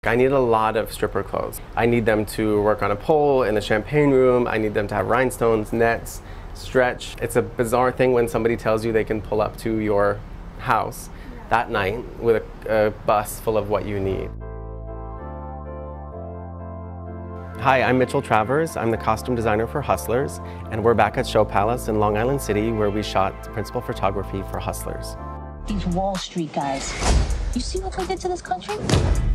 I need a lot of stripper clothes. I need them to work on a pole in the champagne room. I need them to have rhinestones, nets, stretch. It's a bizarre thing when somebody tells you they can pull up to your house that night with a bus full of what you need. Hi, I'm Mitchell Travers. I'm the costume designer for Hustlers, and we're back at Show Palace in Long Island City where we shot principal photography for Hustlers. These Wall Street guys, you see what they did to this country?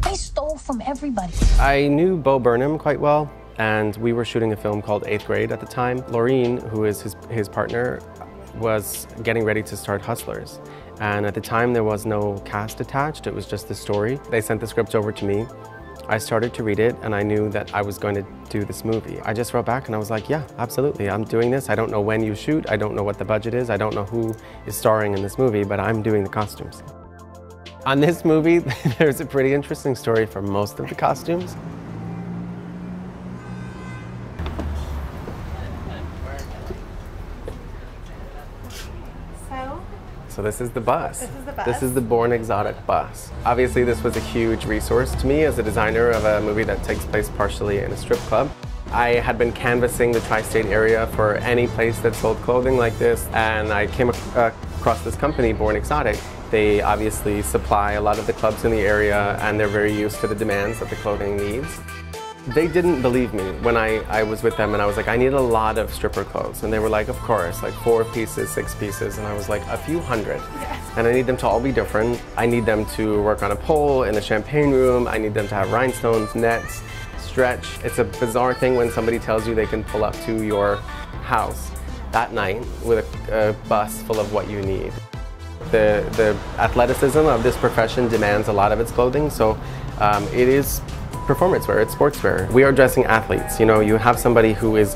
They stole from everybody. I knew Bo Burnham quite well, and we were shooting a film called 8th Grade at the time. Laureen, who is his partner, was getting ready to start Hustlers. And at the time there was no cast attached, it was just the story. They sent the script over to me. I started to read it and I knew that I was going to do this movie. I just wrote back and I was like, yeah, absolutely, I'm doing this. I don't know when you shoot, I don't know what the budget is, I don't know who is starring in this movie, but I'm doing the costumes. On this movie, there's a pretty interesting story for most of the costumes. So this is the bus. This is the bus. This is the Born Exotic bus. Obviously this was a huge resource to me as a designer of a movie that takes place partially in a strip club. I had been canvassing the tri-state area for any place that sold clothing like this, and I came across this company, Born Exotic. They obviously supply a lot of the clubs in the area and they're very used to the demands that the clothing needs. They didn't believe me when I was with them and I was like, I need a lot of stripper clothes. And they were like, of course, like 4 pieces, 6 pieces. And I was like, a few hundred. Yes. And I need them to all be different. I need them to work on a pole in the champagne room. I need them to have rhinestones, nets, stretch. It's a bizarre thing when somebody tells you they can pull up to your house that night with a bus full of what you need. The athleticism of this profession demands a lot of its clothing. So it is performance wear, it's sportswear. We are dressing athletes. You know, you have somebody who is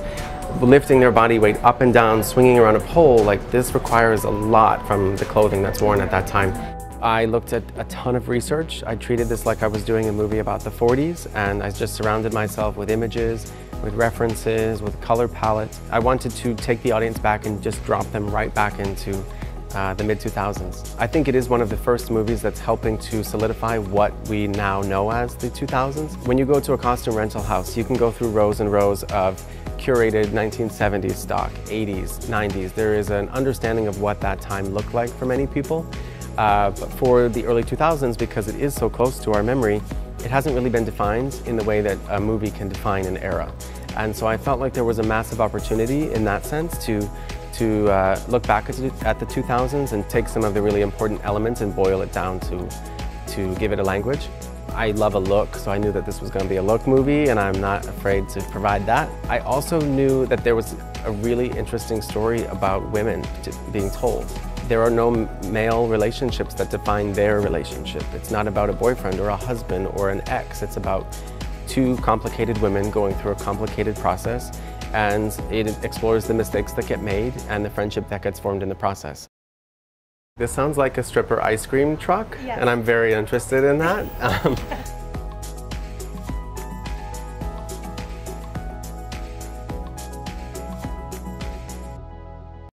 lifting their body weight up and down, swinging around a pole. Like, this requires a lot from the clothing that's worn at that time. I looked at a ton of research. I treated this like I was doing a movie about the 40s, and I just surrounded myself with images, with references, with color palettes. I wanted to take the audience back and just drop them right back into the mid-2000s. I think it is one of the first movies that's helping to solidify what we now know as the 2000s. When you go to a costume rental house, you can go through rows and rows of curated 1970s stock, 80s, 90s. There is an understanding of what that time looked like for many people. But for the early 2000s, because it is so close to our memory, it hasn't really been defined in the way that a movie can define an era. And so I felt like there was a massive opportunity in that sense to look back at the 2000s and take some of the really important elements and boil it down to give it a language. I love a look, so I knew that this was going to be a look movie, and I'm not afraid to provide that. I also knew that there was a really interesting story about women being told. There are no male relationships that define their relationship. It's not about a boyfriend or a husband or an ex. It's about two complicated women going through a complicated process, and it explores the mistakes that get made and the friendship that gets formed in the process. This sounds like a stripper ice cream truck, yes. And I'm very interested in that.